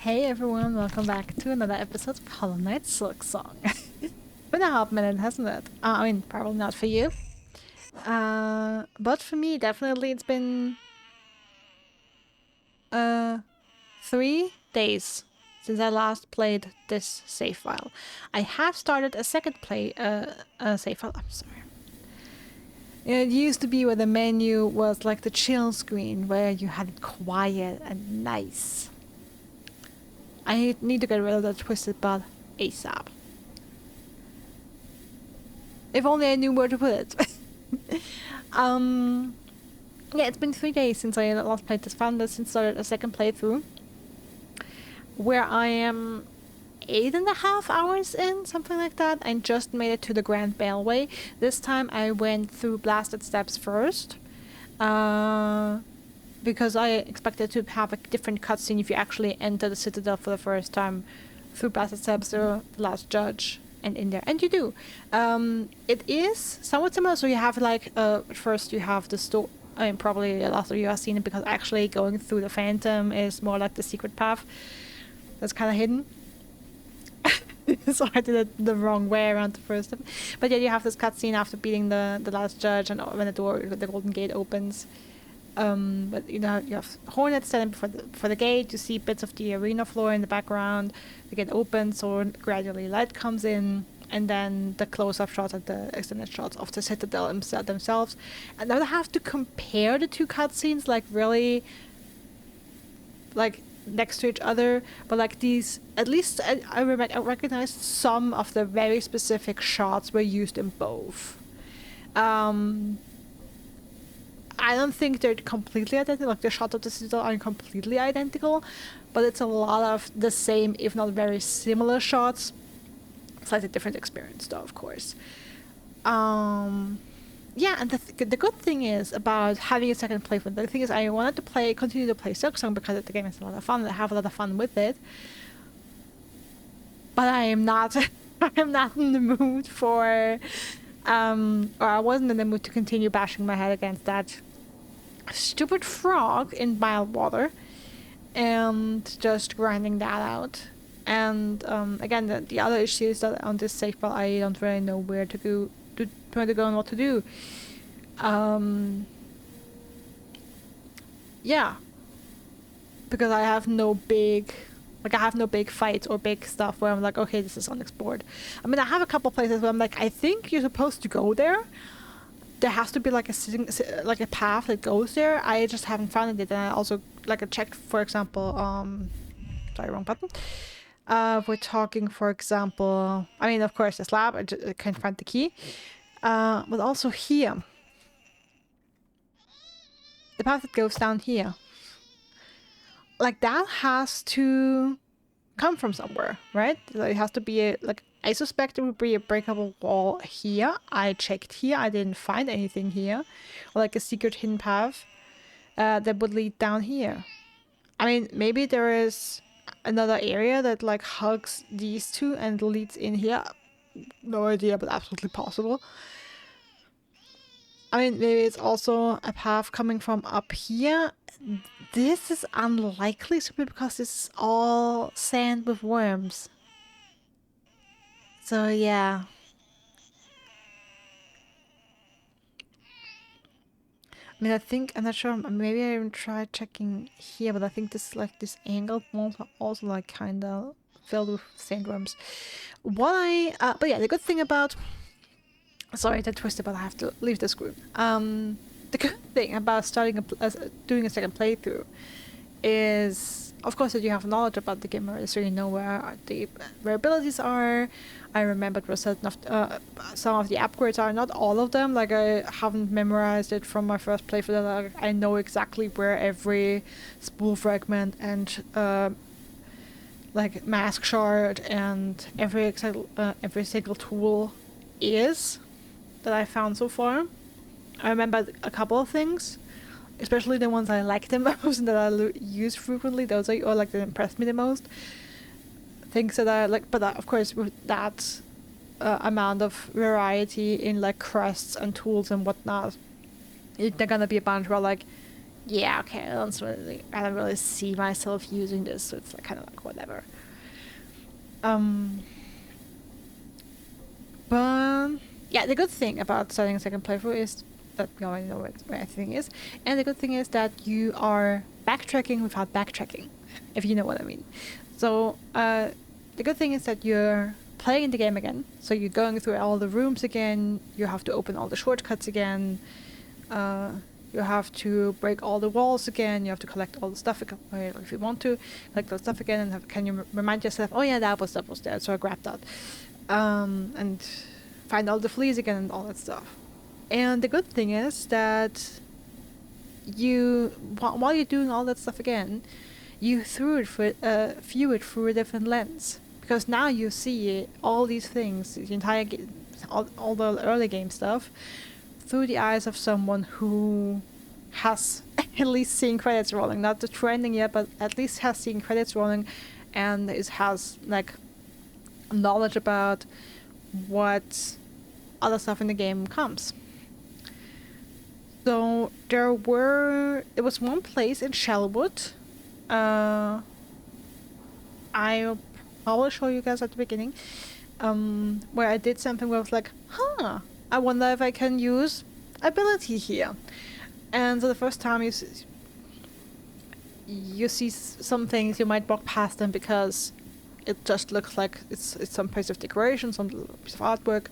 Hey everyone, welcome back to another episode of Hollow Knight Silksong. Been a hot minute, hasn't it? I mean, probably not for you. But for me, definitely it's been 3 days since I last played this save file. I have started a second save file. I'm sorry. It used to be where the menu was like the chill screen, where you had it quiet and nice. I need to get rid of that twisted butt ASAP. If only I knew where to put it. Yeah, it's been 3 days since I last played this. Found this and started a second playthrough, where I am 8.5 hours in, something like that, and just made it to the Grand Bellway. This time I went through Blasted Steps first, because I expected to have a different cutscene if you actually enter the Citadel for the first time through Blasted Steps or the Last Judge and in there. And you do. It is somewhat similar. So you have like, first you have the store. I mean, probably a lot of you have seen it because actually going through the Phantom is more like the secret path that's kind of hidden. So I did it the wrong way around the first time. But yeah, you have this cutscene after beating the Last Judge, and when the Golden Gate opens. But you know, you have Hornet standing before the gate. You see bits of the arena floor in the background. The gate opens, so gradually light comes in, and then the close-up shots and the extended shots of the Citadel themselves. And now I have to compare the two cutscenes, like really, like next to each other. But like these, at least I recognized some of the very specific shots were used in both. I don't think they're completely identical, like the shots of the Citadel aren't completely identical, but it's a lot of the same, if not very similar shots. Slightly different experience though, of course. Yeah, and the good thing is about having a second playthrough, the thing is I wanted to continue to play Silksong because the game is a lot of fun, and I have a lot of fun with it. But I am not, I am not in the mood for, or I wasn't in the mood to continue bashing my head against that stupid frog in mild water and just grinding that out. And again, the other issue is that on this save file I don't really know where to go and what to do. Yeah, because I have no big fights or big stuff where I'm like, okay, this is unexplored. I mean, I have a couple places where I'm like, I think you're supposed to go there. There has to be like a path that goes there. I just haven't found it. And I also I checked, for example, sorry, wrong button. We're talking, for example, I mean, of course, this lab, I can't find the key. But also here. The path that goes down here. Like, that has to come from somewhere, right? It has to be I suspect it would be a breakable wall here. I checked here. I didn't find anything here. Or like a secret hidden path that would lead down here. I mean, maybe there is another area that like hugs these two and leads in here. No idea, but absolutely possible. I mean, maybe it's also a path coming from up here. This is unlikely simply because this is all sand with worms. So yeah. I mean, I'm not sure, maybe I even tried checking here, but I think this this angled walls are also like kind of filled with sandworms. But yeah, the good thing about, sorry, that twisted, but I have to leave this group. The good thing about doing a second playthrough is, of course, that you have knowledge about the game already, so you know where the abilities are. I remembered where some of the upgrades are, not all of them. Like, I haven't memorized it from my first playthrough. I know exactly where every spool fragment and mask shard and every single tool is that I found so far. I remember a couple of things, especially the ones I like the most and that I use frequently. Those are, or like, that impressed me the most. Things that I like, but of course with that amount of variety in like crusts and tools and whatnot, they're gonna be a bunch where like Yeah, okay, I don't really see myself using this, so it's like kind of like whatever. But yeah, the good thing about starting a second playthrough is that you already know where everything is, and the good thing is that you are backtracking without backtracking, if you know what I mean. So the good thing is that you're playing the game again, so you're going through all the rooms again. You have to open all the shortcuts again. You have to break all the walls again. You have to collect all the stuff again, if you want to collect all the stuff again, and can you remind yourself, oh yeah, that was there, so I grabbed that. And find all the fleas again and all that stuff. And the good thing is that while you're doing all that stuff again, you view it through a different lens, because now you see all these things, the entire all the early game stuff, through the eyes of someone who has at least seen credits rolling, not the true ending yet, but at least has seen credits rolling, and has like knowledge about what other stuff in the game comes. So there was one place in Shellwood. I'll probably show you guys at the beginning, where I did something where I was like, I wonder if I can use ability here. And so the first time you see some things, you might walk past them because it just looks like it's some piece of decoration, some piece of artwork,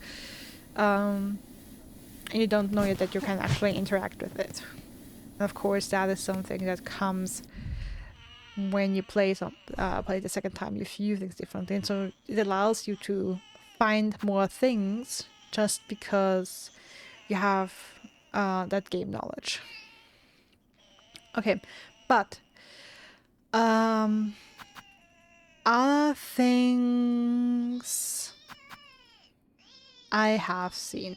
and you don't know yet that you can actually interact with it. And of course, that is something that comes when you play the second time. You view things differently, and so it allows you to find more things just because you have that game knowledge. Okay, but other things I have seen.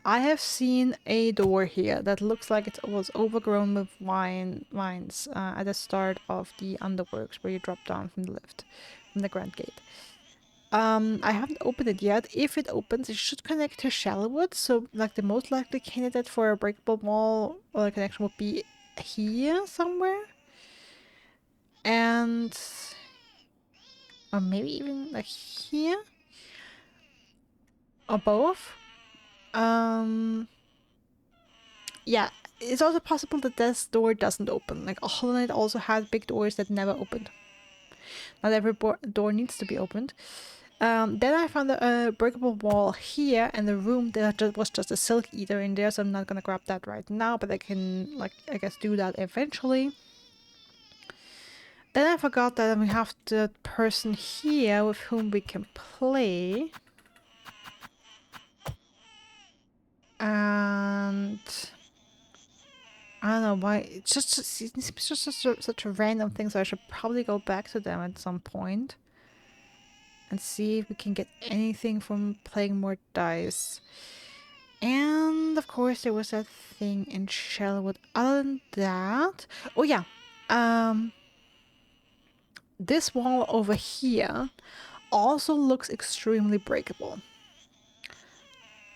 I have seen a door here that looks like it was overgrown with vines at the start of the underworks, where you drop down from the lift, from the Grand Gate. I haven't opened it yet. If it opens, it should connect to Shallowwood, so like the most likely candidate for a breakable wall or a connection would be here somewhere. And or maybe even like here, or both. Yeah, it's also possible that this door doesn't open. Like Hornet also had big doors that never opened. Not every door needs to be opened. Then I found a breakable wall here, and the room there was just a silk eater in there, so I'm not gonna grab that right now, but I can, like, I guess do that eventually. Then I forgot that we have the person here with whom we can play. And I don't know why. It's just such a random thing, so I should probably go back to them at some point and see if we can get anything from playing more dice. And of course there was that thing in Shellwood. Other than that, oh yeah, this wall over here also looks extremely breakable.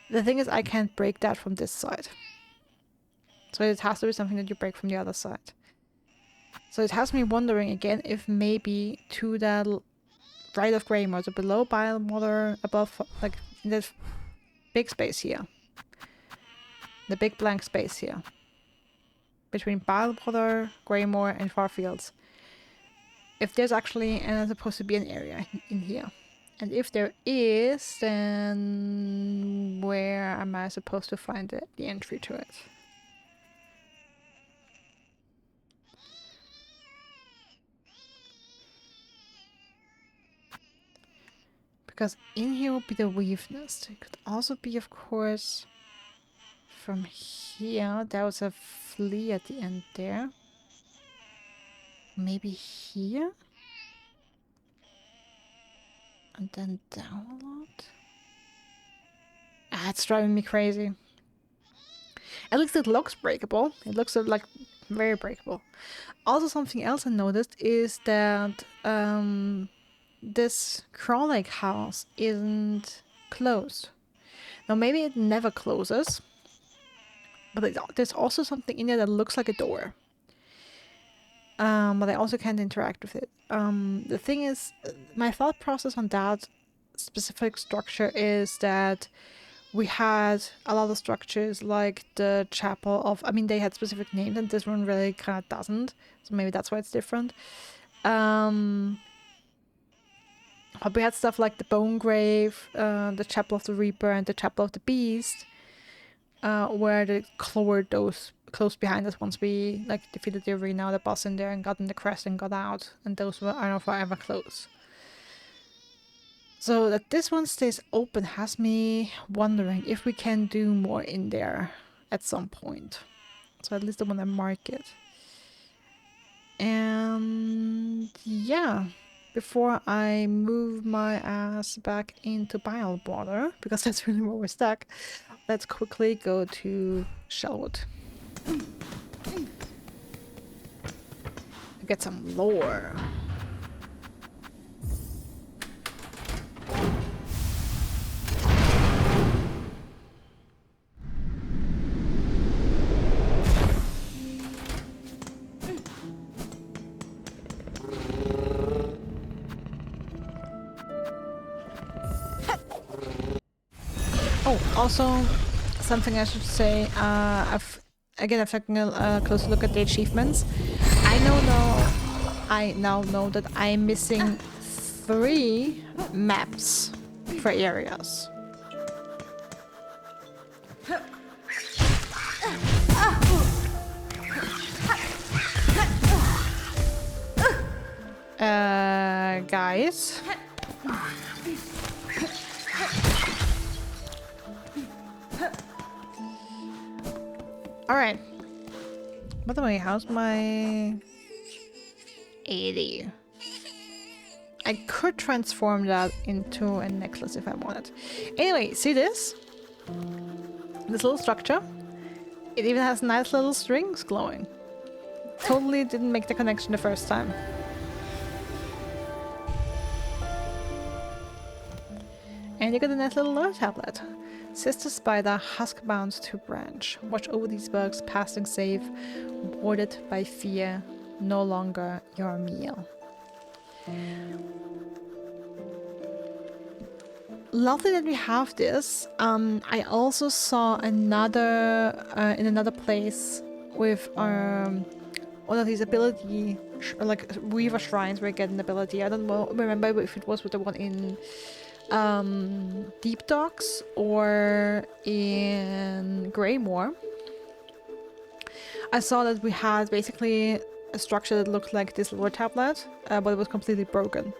The thing is, I can't break that from this side. So it has to be something that you break from the other side. So it has me wondering again if maybe to the right of Greymore, so below Bywater, above, like in this big space here. The big blank space here. Between Bywater, Greymore, and Farfields. If there's actually supposed to be an area in here. And if there is, then where am I supposed to find the entry to it? Because in here will be the Weave Nest. It could also be, of course, from here. There was a flea at the end there. Maybe here? And then down a lot? Ah, it's driving me crazy. At least it looks breakable. It looks like very breakable. Also, something else I noticed is that this Crawl Lake house isn't closed. Now, maybe it never closes, but there's also something in there that looks like a door. but I also can't interact with it. The thing is, my thought process on that specific structure is that we had a lot of structures like the chapel of, I mean, they had specific names, and this one really kind of doesn't, so maybe that's why it's different. But we had stuff like the Bone Grave, the Chapel of the Reaper, and the Chapel of the Beast, where they clowered those close behind us once we like defeated the arena, the boss in there, and got in the crest and got out, and those were, I don't know, forever close. So that this one stays open has me wondering if we can do more in there at some point. So at least I want to mark it. And yeah, before I move my ass back into Bile Water, because that's really where we're stuck, let's quickly go to Shellwood. Get some lore. Oh, also, something I should say, I've taken a closer look at the achievements. I now know that I'm missing 3 maps for areas. Guys. Alright. By the way, how's my 80? I could transform that into a necklace if I wanted. Anyway, see this? This little structure? It even has nice little strings glowing. Totally didn't make the connection the first time. And you got a nice little lore tablet. Sister Spider, husk-bound to branch. Watch over these bugs, passing safe, warded by fear, no longer your meal. Lovely that we have this. I also saw another, in another place with one of these ability, like Weaver Shrines where you get an ability. I don't remember if it was with the one in Deep Docks or in Greymoor. I saw that we had basically a structure that looked like this lore tablet, but it was completely broken.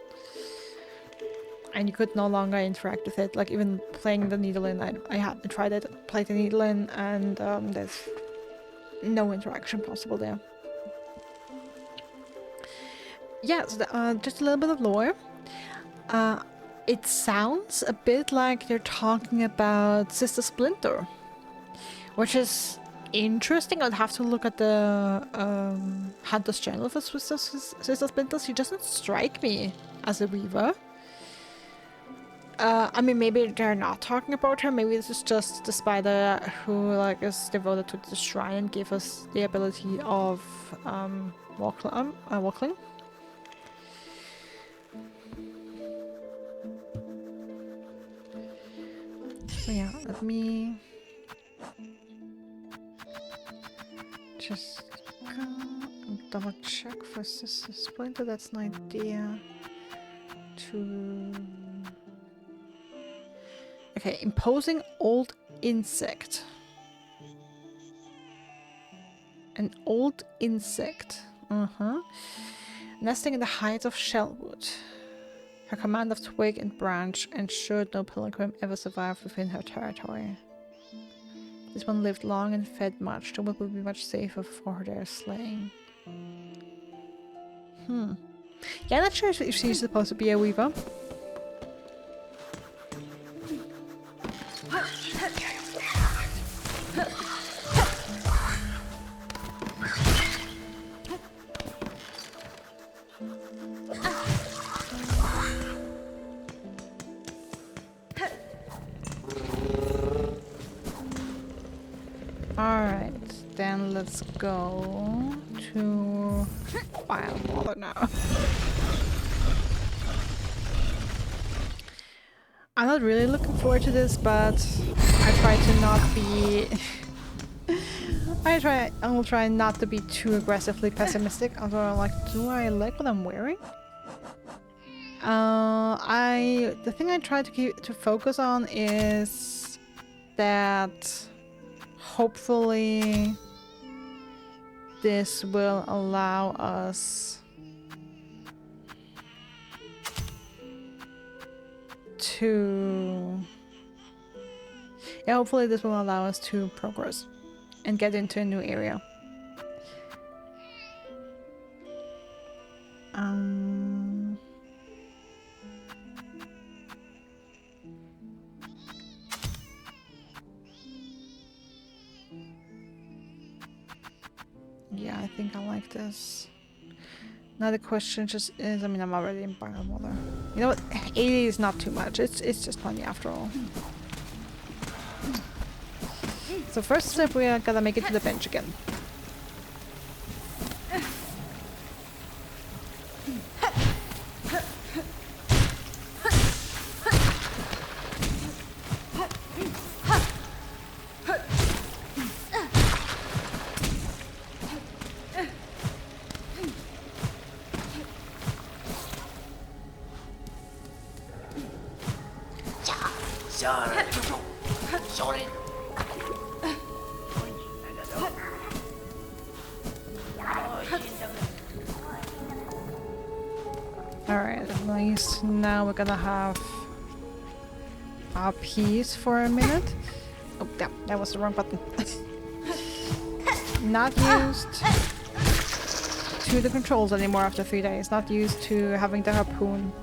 And you could no longer interact with it, like even playing the needle in. I had tried it, played the needle in, and there's no interaction possible there. Yeah, so just a little bit of lore. It sounds a bit like they're talking about Sister Splinter, which is interesting. I'd have to look at the Hunter's Journal for Sister Splinter. She doesn't strike me as a weaver. I mean, maybe they're not talking about her. Maybe this is just the spider who like is devoted to the shrine and gave us the ability of walkling. So yeah, let me just go and double check for Sister Splinter. That's an idea to... Okay, imposing old insect. An old insect. Nesting in the heights of Shellwood. Her command of twig and branch ensured no pilgrim ever survived within her territory. This one lived long and fed much. The wood would be much safer for their slaying. Yeah, I'm not sure if she's supposed to be a weaver. Alright, then let's go to Vile Mother now. I'm not really looking forward to this, but I try to not be... I will try not to be too aggressively pessimistic, although I'm like, do I like what I'm wearing? The thing I try to focus on is that hopefully this will allow us to... Yeah, hopefully this will allow us to progress and get into a new area. Yeah, I think I like this. Now the question just is, I mean, I'm already in Vile Mother. You know what? 80 is not too much. It's just plenty after all. So first step, we are gonna make it to the bench again. Alright, at least now we're gonna have our peace for a minute. Oh, damn, that was the wrong button. Not used to the controls anymore after 3 days. Not used to having the harpoon.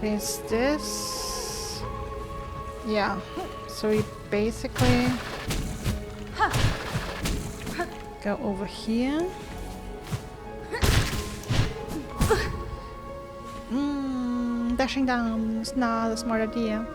Is this... Yeah, so we basically go over here. Dashing down is not a smart idea.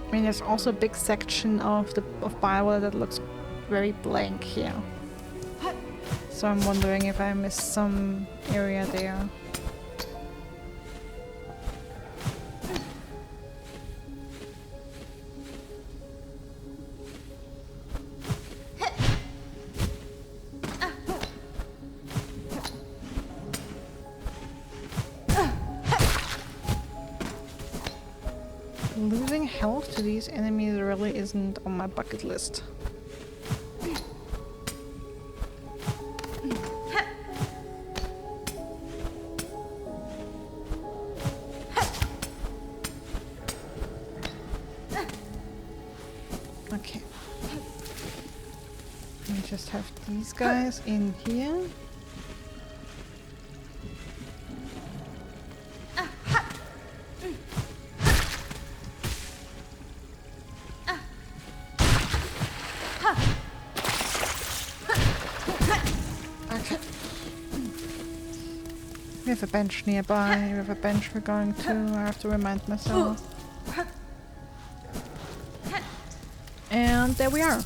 I mean, there's also a big section of Vile that looks very blank here. So I'm wondering if I missed some area there. Losing health to these enemies really isn't on my bucket list. Okay. We just have these guys in here. We have a bench nearby. We have a bench we're going to. I have to remind myself. And there we are.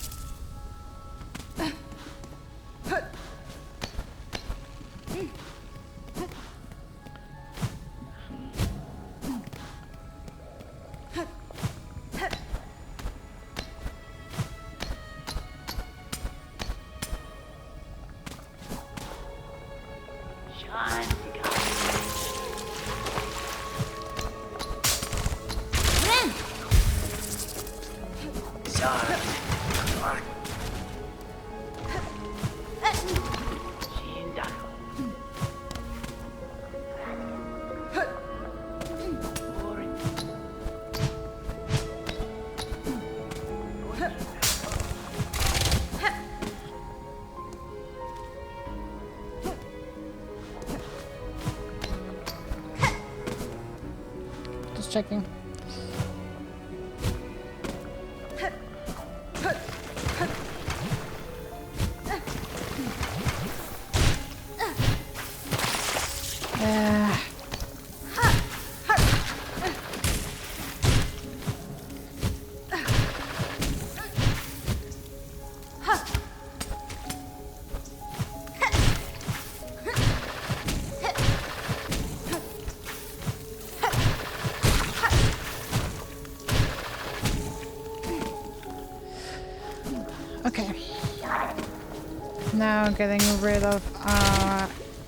Just checking. Okay. Now getting rid of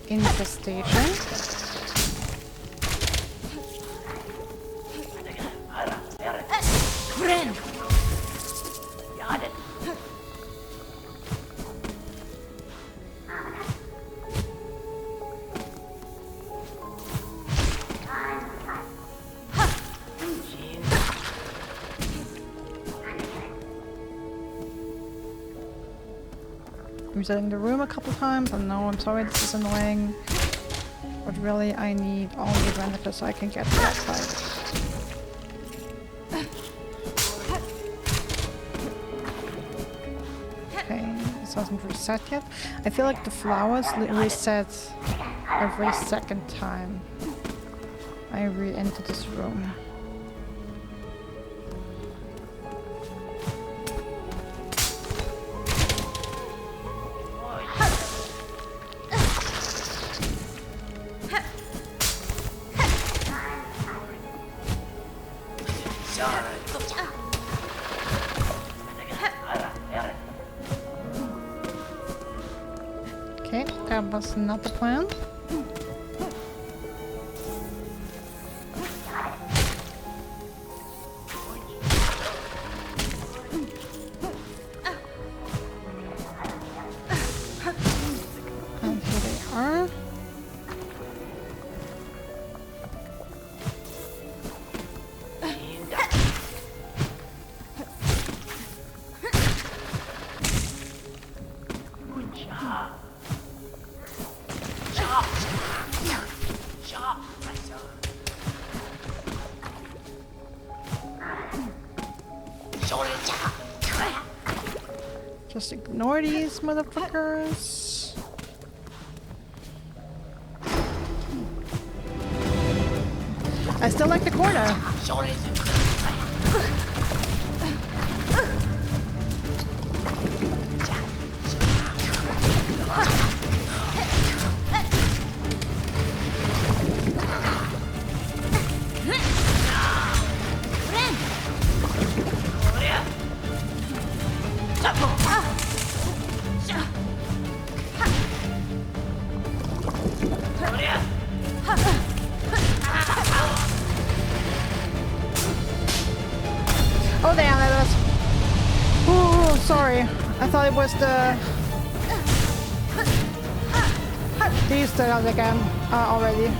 infestation. Resetting the room a couple times. I know, I'm sorry, this is annoying. But really, I need all the advantages so I can get to that side. Okay, this hasn't reset yet. I feel like the flowers reset every second time I re-enter this room. Okay, that was not the plan. And here they are. Just ignore these motherfuckers. I still like the corner. Oh damn, that was... Oh, sorry. I thought it was these that are again already.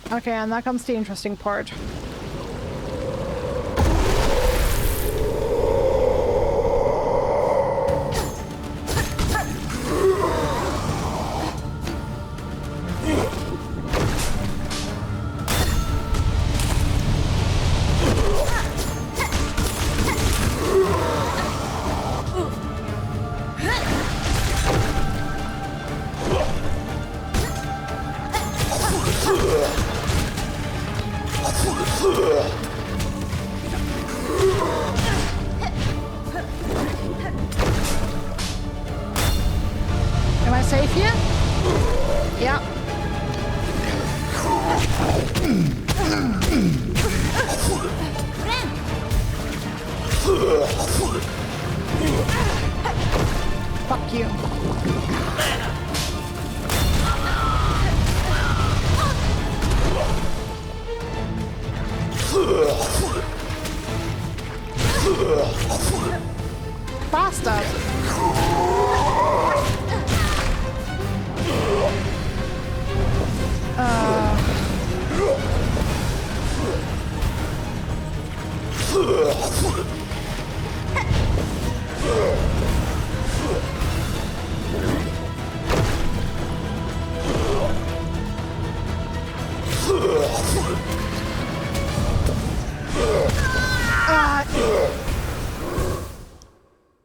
Okay, and now comes the interesting part. here? Yeah. Fuck you. Bastard.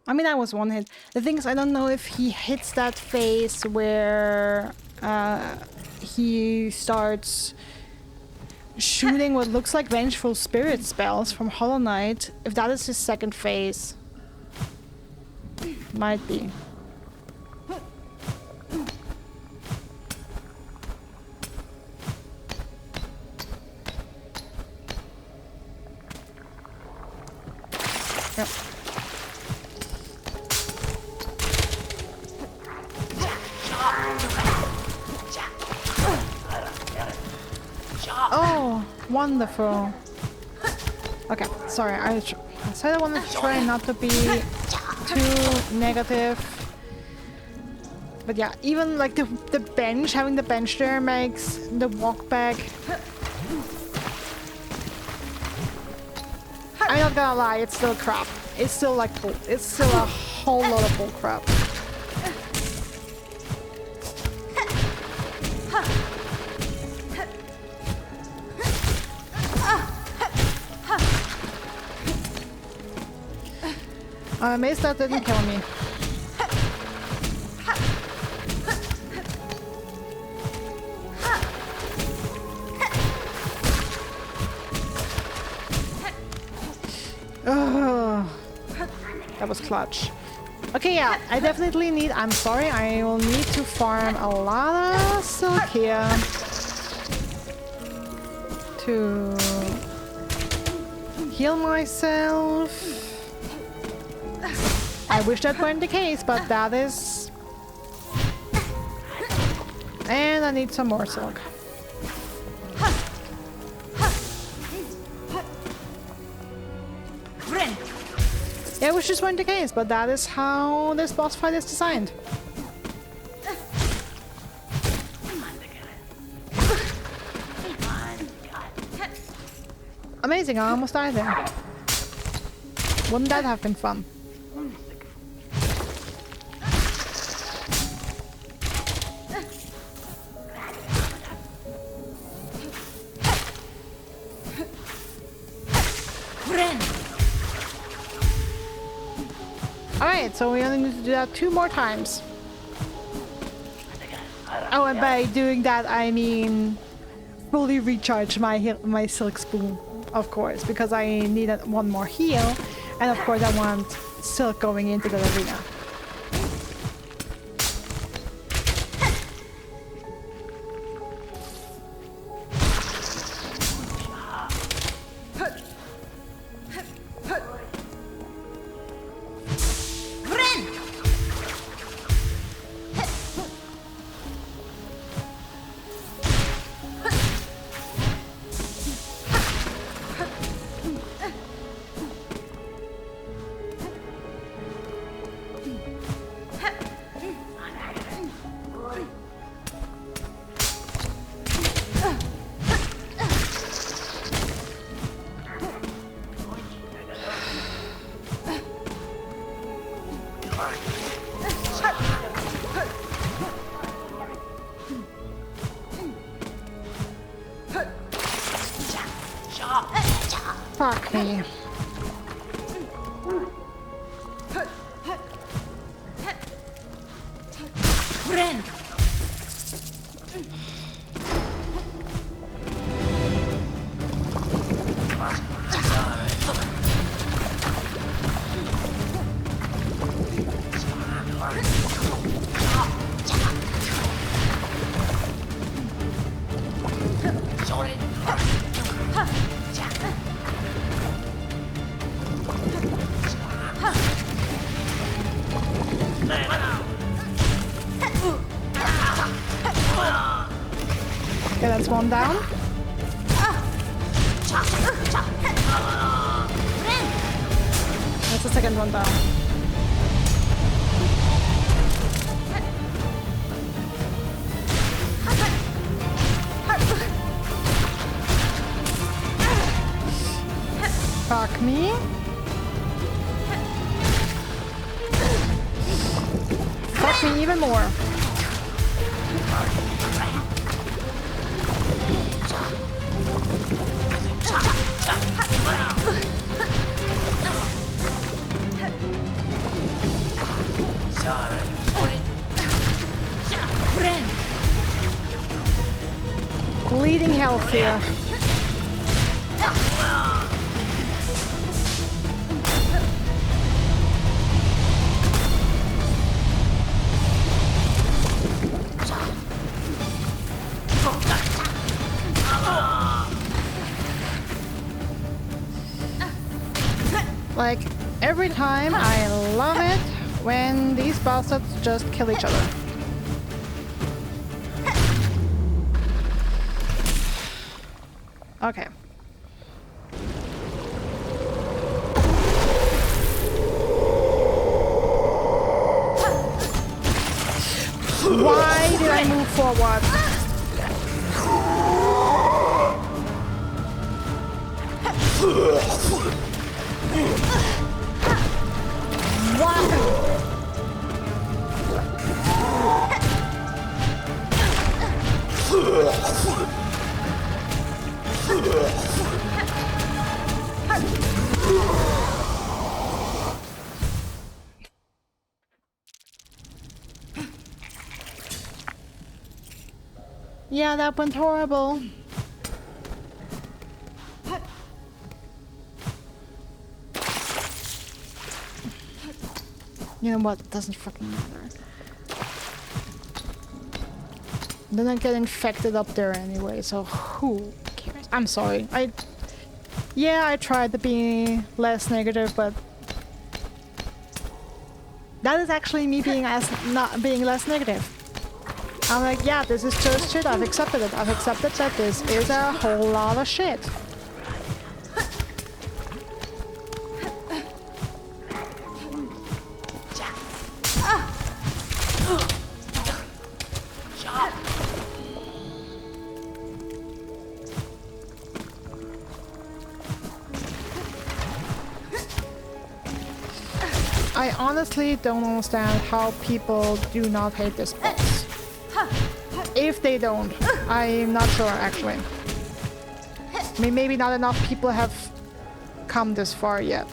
I mean, I was one hit. The thing is, I don't know if he hits that phase where he starts shooting what looks like vengeful spirit spells from Hollow Knight. If that is his second phase. Might be. Yep. Oh, wonderful. Okay, sorry. I said I wanted to try not to be too negative. But yeah, even like the bench, having the bench there makes the walk back. I'm not gonna lie, it's still crap. It's still like bull. It's still a whole lot of bull crap. I'm amazed that didn't kill me. Oh, that was clutch. Okay, yeah, I definitely need. I'm sorry, I will need to farm a lot of silk here to heal myself. I wish that weren't the case, but that is. And I need some more silk. Yeah, I wish this weren't the case, but that is how this boss fight is designed. Amazing, I almost died there. Wouldn't that have been fun? Alright, so we only need to do that 2 more times. Oh, and by doing that, I mean fully recharge my silk spoon, of course, because I need 1 more heal, and of course I want silk going into the arena. Fuck me. Okay, that's one down. That's the second one down. Fuck me. Fuck me even more. Bleeding health here. Like, every time I love it when these bastards just kill each other. Okay. Why did I move forward? Why? Yeah, that went horrible. You know what? It doesn't fucking matter. Then I get infected up there anyway, so who cares? I'm sorry. Yeah, I tried to be less negative, but that is actually me being not being less negative. I'm like, yeah, this is just shit. I've accepted it. I've accepted that this is a whole lot of shit. I honestly don't understand how people do not hate this boss. If they don't, I'm not sure actually. I mean, maybe not enough people have come this far yet.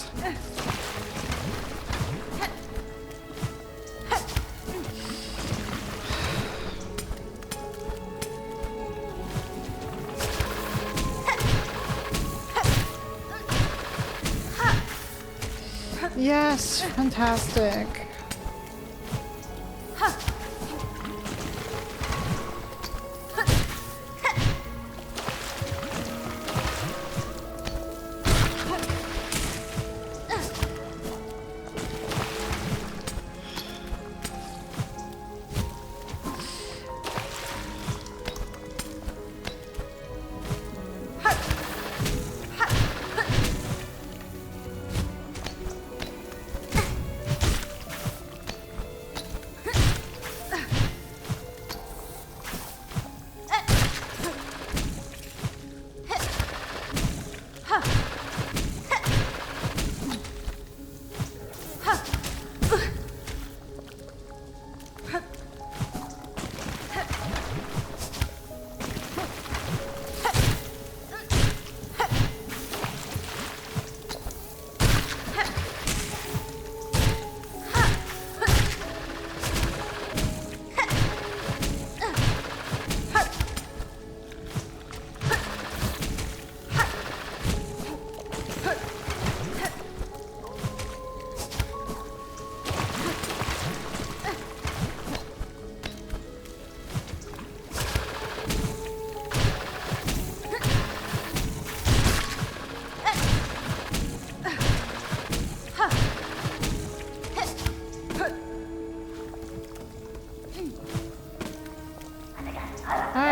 Yes, fantastic.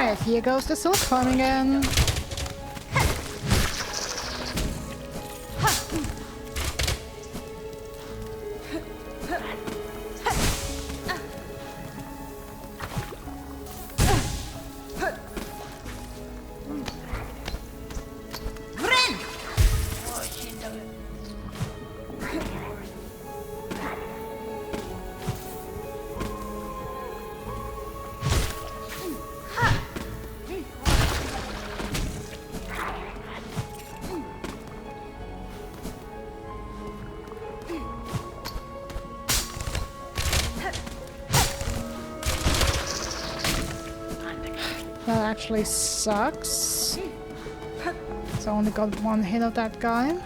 Alright, here goes the Silksong again. That actually sucks. So I only got one hit of that guy.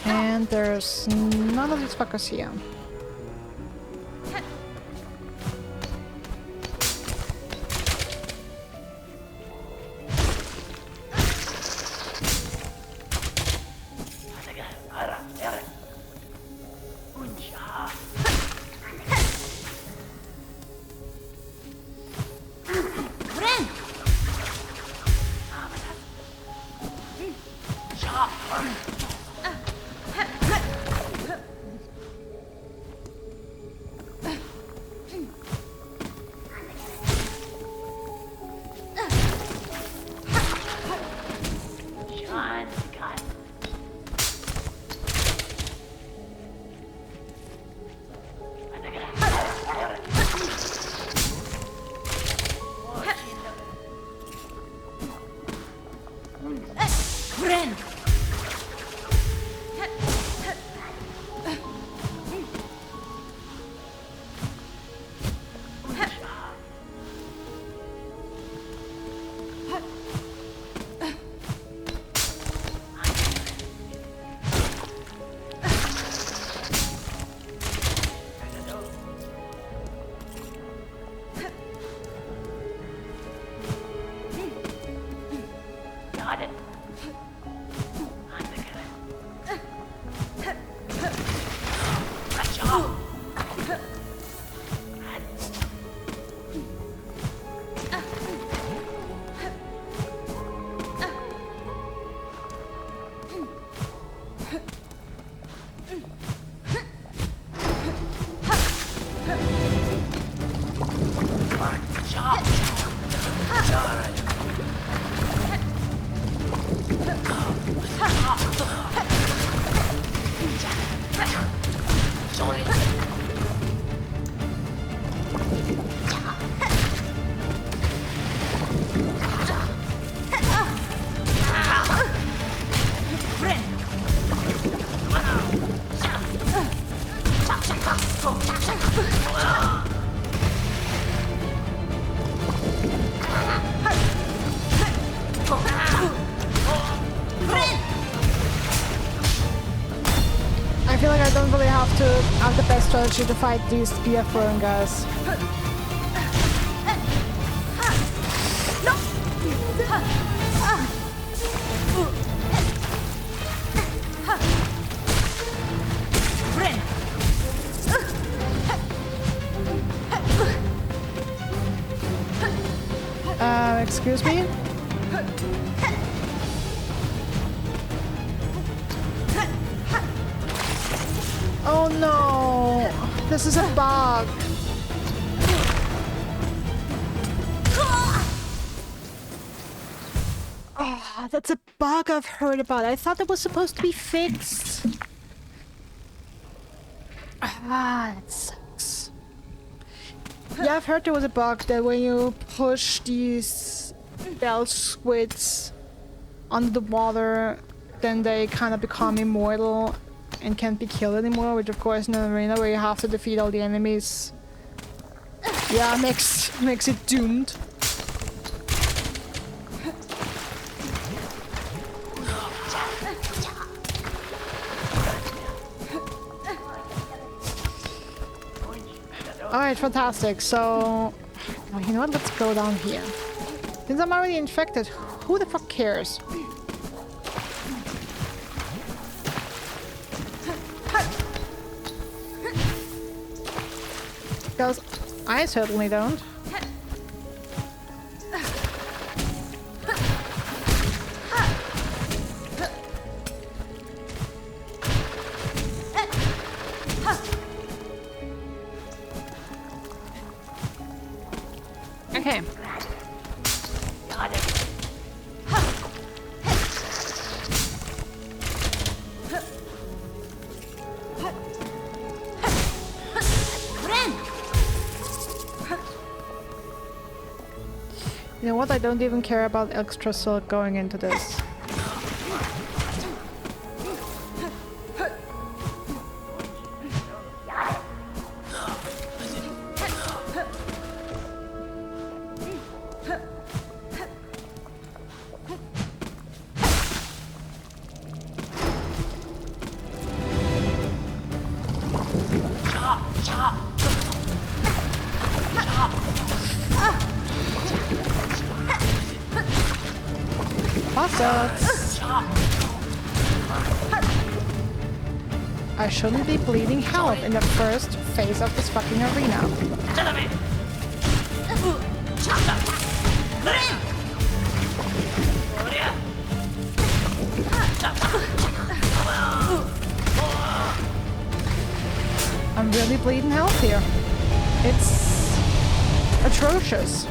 And there's none of these fuckers here. I feel like I don't really have to have the best strategy to fight these spear throwing guys. Excuse me? Oh no! This is a bug! Oh, that's a bug I've heard about. I thought it was supposed to be fixed. Ah, that sucks. Yeah, I've heard there was a bug that when you push these bell squids under the water, then they kind of become immortal and can't be killed anymore, which of course in an arena where you have to defeat all the enemies, yeah, makes it doomed. Alright, fantastic. So, oh, you know what? Let's go down here. Since I'm already infected, who the fuck cares? Because I certainly don't. Okay. You know what? I don't even care about extra silk going into this. I shouldn't be bleeding health in the first phase of this fucking arena. I'm really bleeding health here. It's atrocious.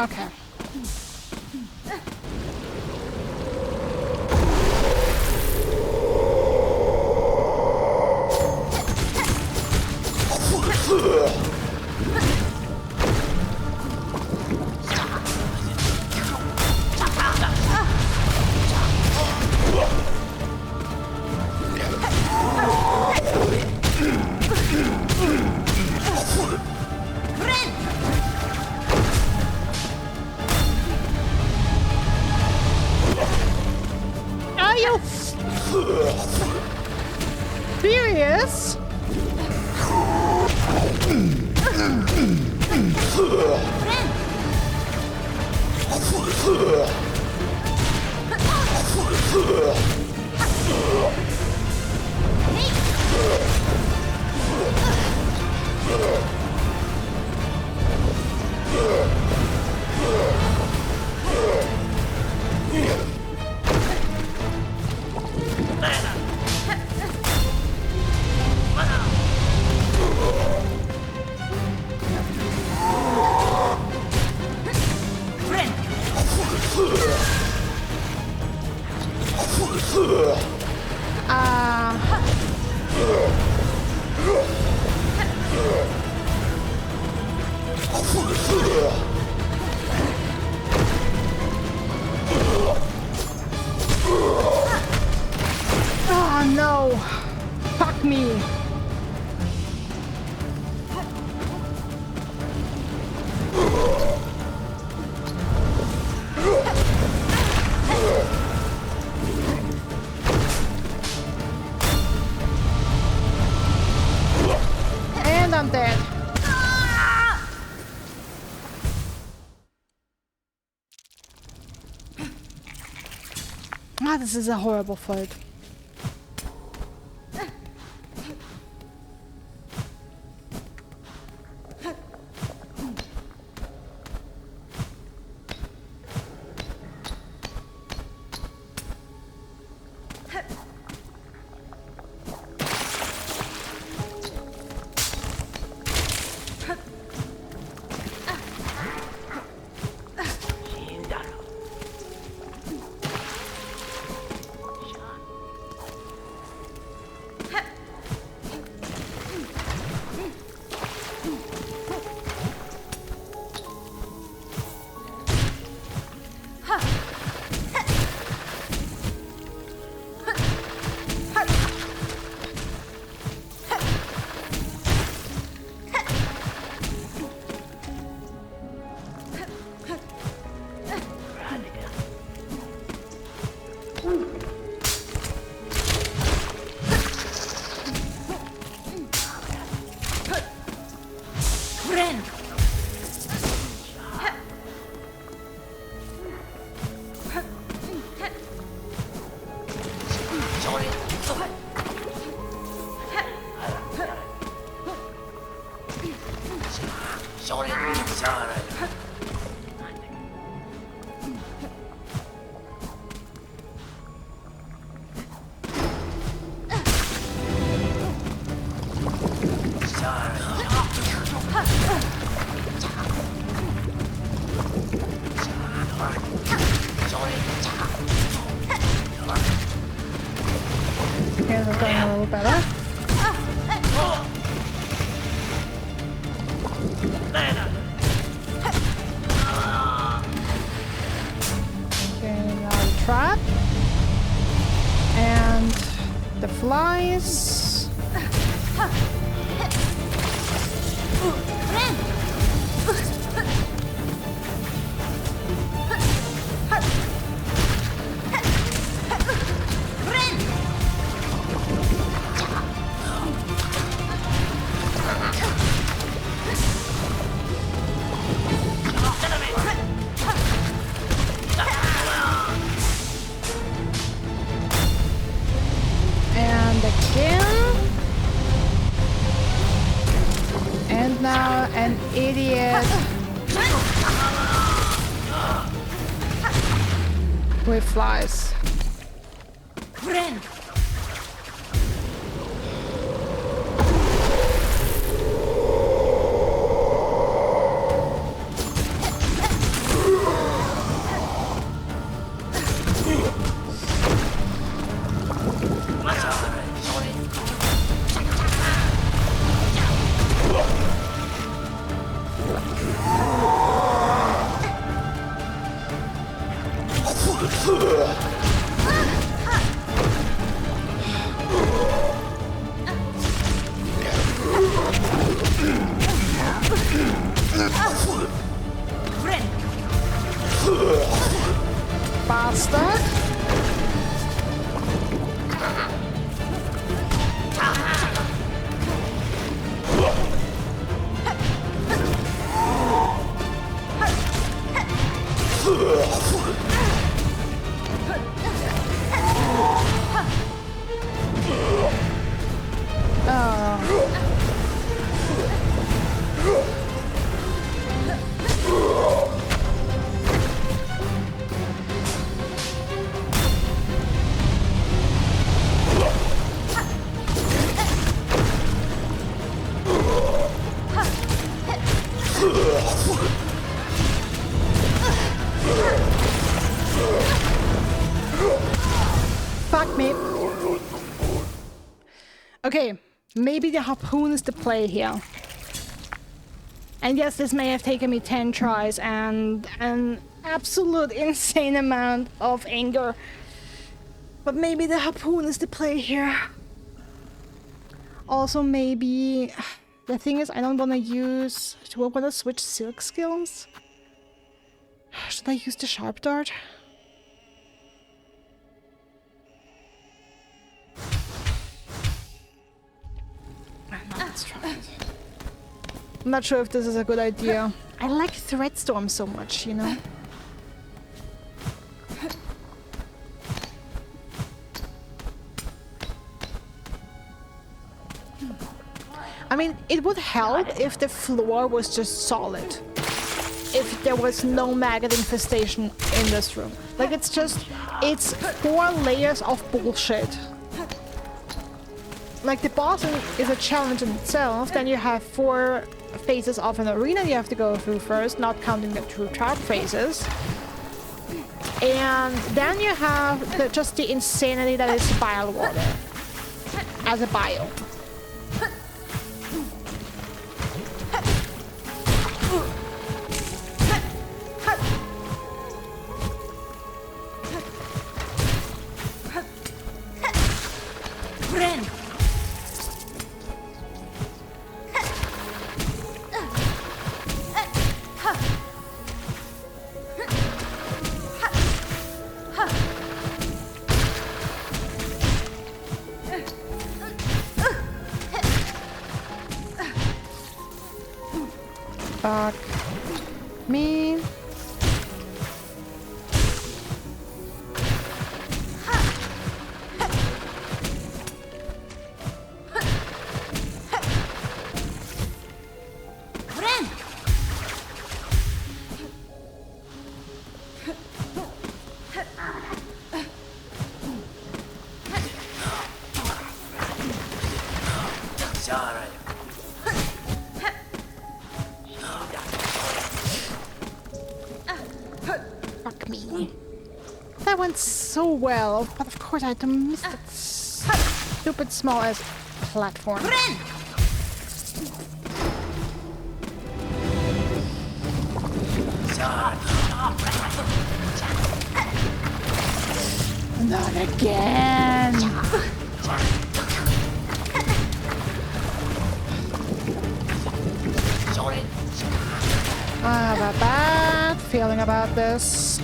Okay. Are you serious? Oh no! Fuck me! And I'm dead. Ah, this is a horrible fight. Okay, that's going a little better. Okay, now the trap. And the flies. And again. And now an idiot with flies. Bastard. Fuck me. Okay, maybe the harpoon is the play here. And yes, this may have taken me 10 tries and an absolute insane amount of anger. But maybe the harpoon is the play here. Also, maybe... The thing is, I don't want to use... Do I want to switch silk skills? Should I use the sharp dart? Let's try it. I'm not sure if this is a good idea. I like Threadstorm so much, you know? I mean, it would help if the floor was just solid. If there was no maggot infestation in this room. Like, it's 4 layers of bullshit. Like, the boss is a challenge in itself. Then you have 4 phases of an arena you have to go through first, not counting the 2 trap phases. And then you have just the insanity that is bile water as a biome. Fuck me. That went so well, but of course I had to miss it. stupid small ass platform. Not again! I have a bad feeling about this.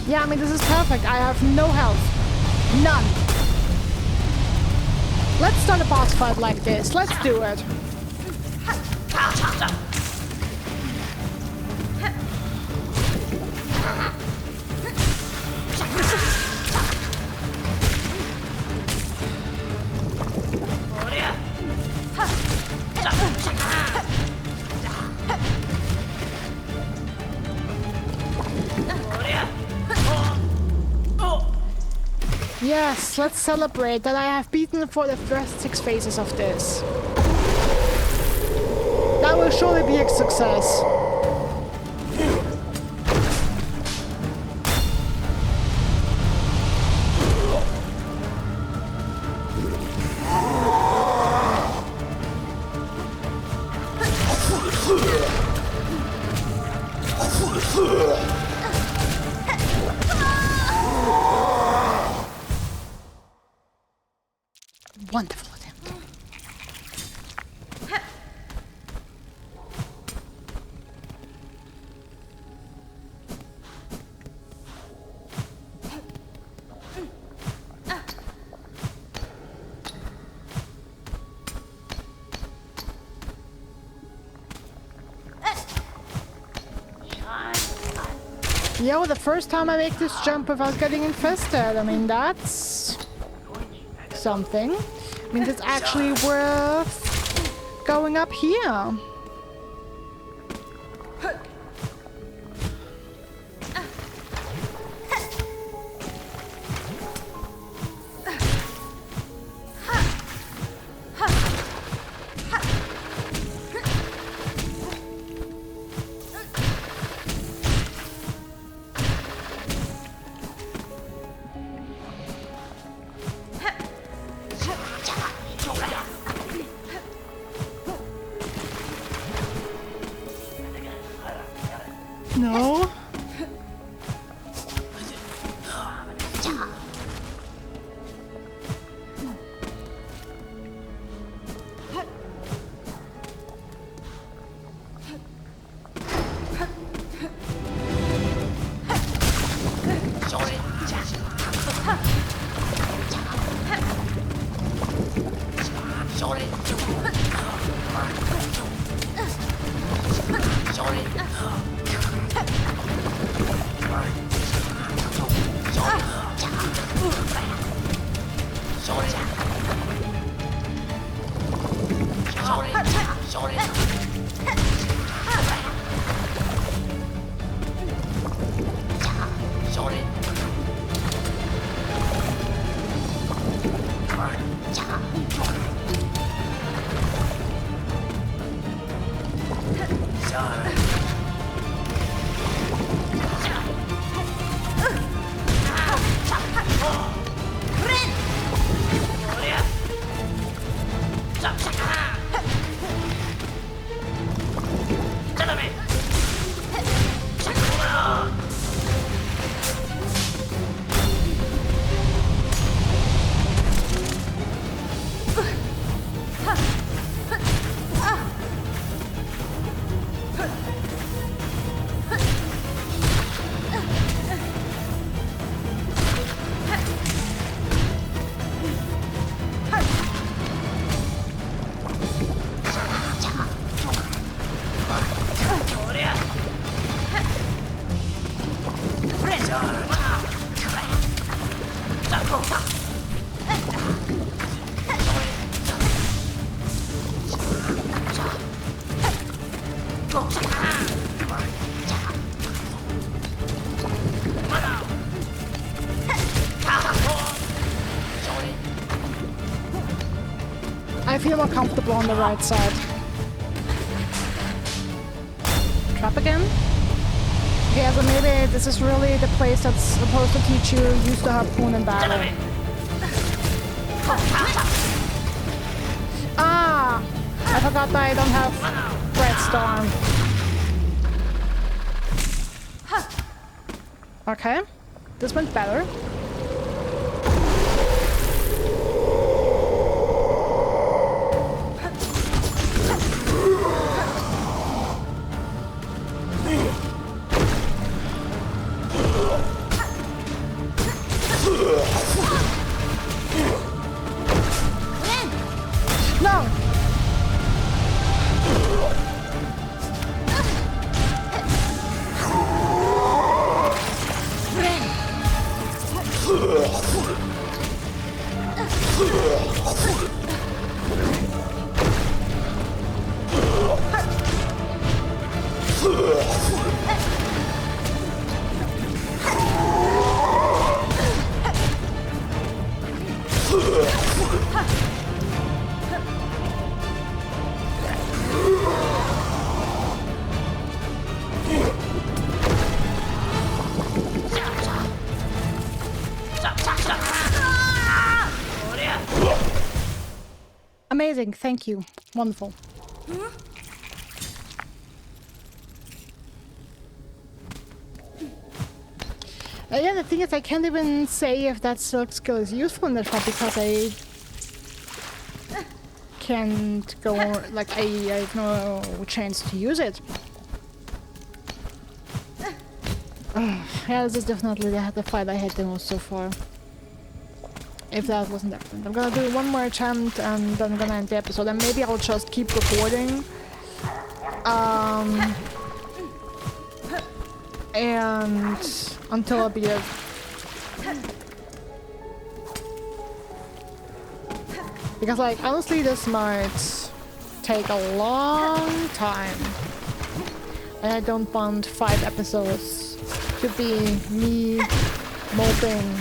Yeah, I mean, this is perfect. I have no health. None. Let's start a boss fight like this. Let's do it. Yes, let's celebrate that I have beaten for the first 6 phases of this. That will surely be a success. Wonderful attempt. Yo, the first time I make this jump without getting infested. I mean, that's something. I mean, it's actually worth going up here. No. I feel more comfortable on the right side. Trap again? Yeah, so maybe this is really the place that's supposed to teach you use the harpoon in battle. Ah! I forgot that I don't have Redstone. Okay. This went better. No! Amazing, thank you. Wonderful. Yeah, the thing is, I can't even say if that silk skill is useful in this part because I can't go, like, I have no chance to use it. Yeah, this is definitely the fight I had the most so far. If that wasn't different. I'm gonna do one more attempt and then I'm gonna end the episode, and maybe I'll just keep recording. And until I beat it. Because, like, honestly, this might take a long time. And I don't want 5 episodes to be me moping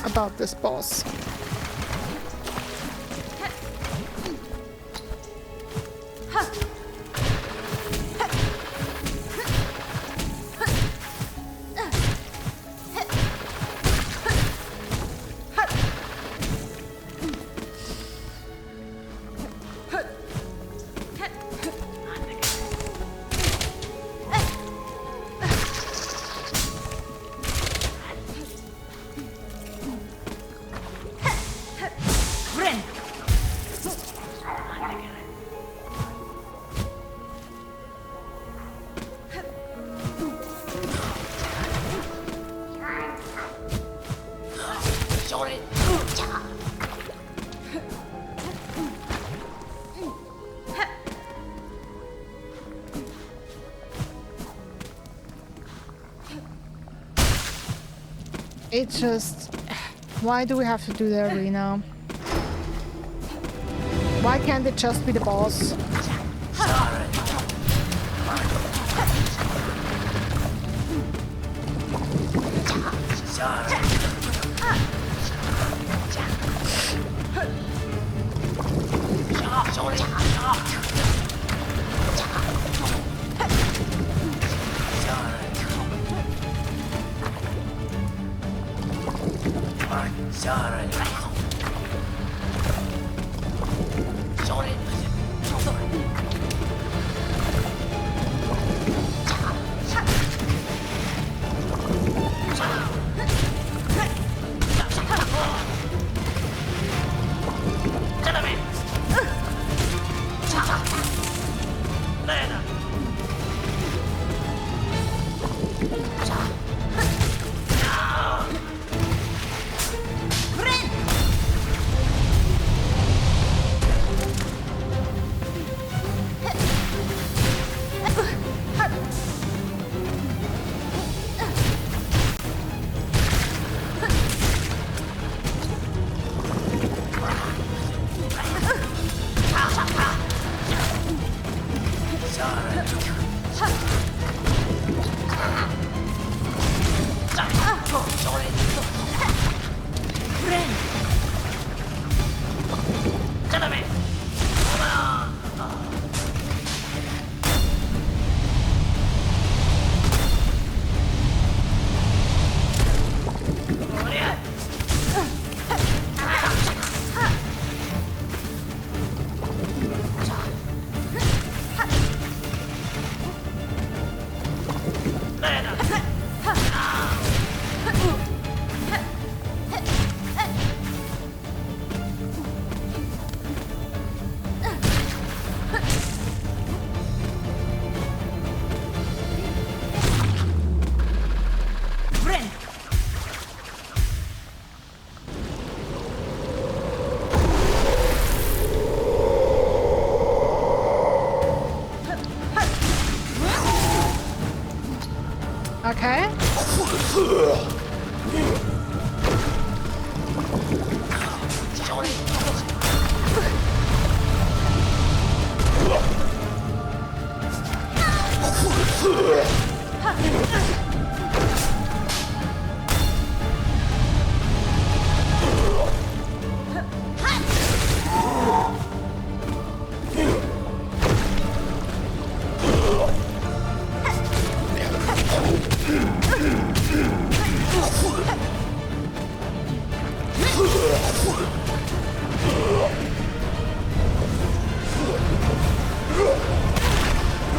about this boss. It's just... Why do we have to do the arena? Why can't it just be the boss? Okay.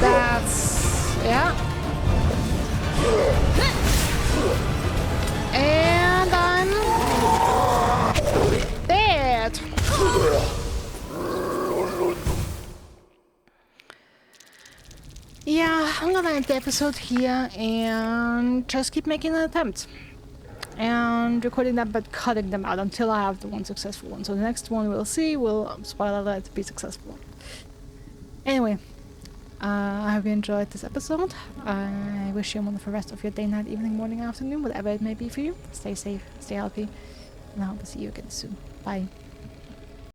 That's... yeah. And I'm... dead. Yeah, I'm gonna end the episode here and just keep making an attempt. And recording them but cutting them out until I have the one successful one. So the next one we'll see will, spoiler alert, be successful. Anyway, I hope you enjoyed this episode. I wish you a wonderful rest of your day, night, evening, morning, afternoon, whatever it may be for you. Stay safe, stay healthy, and I hope to see you again soon. Bye.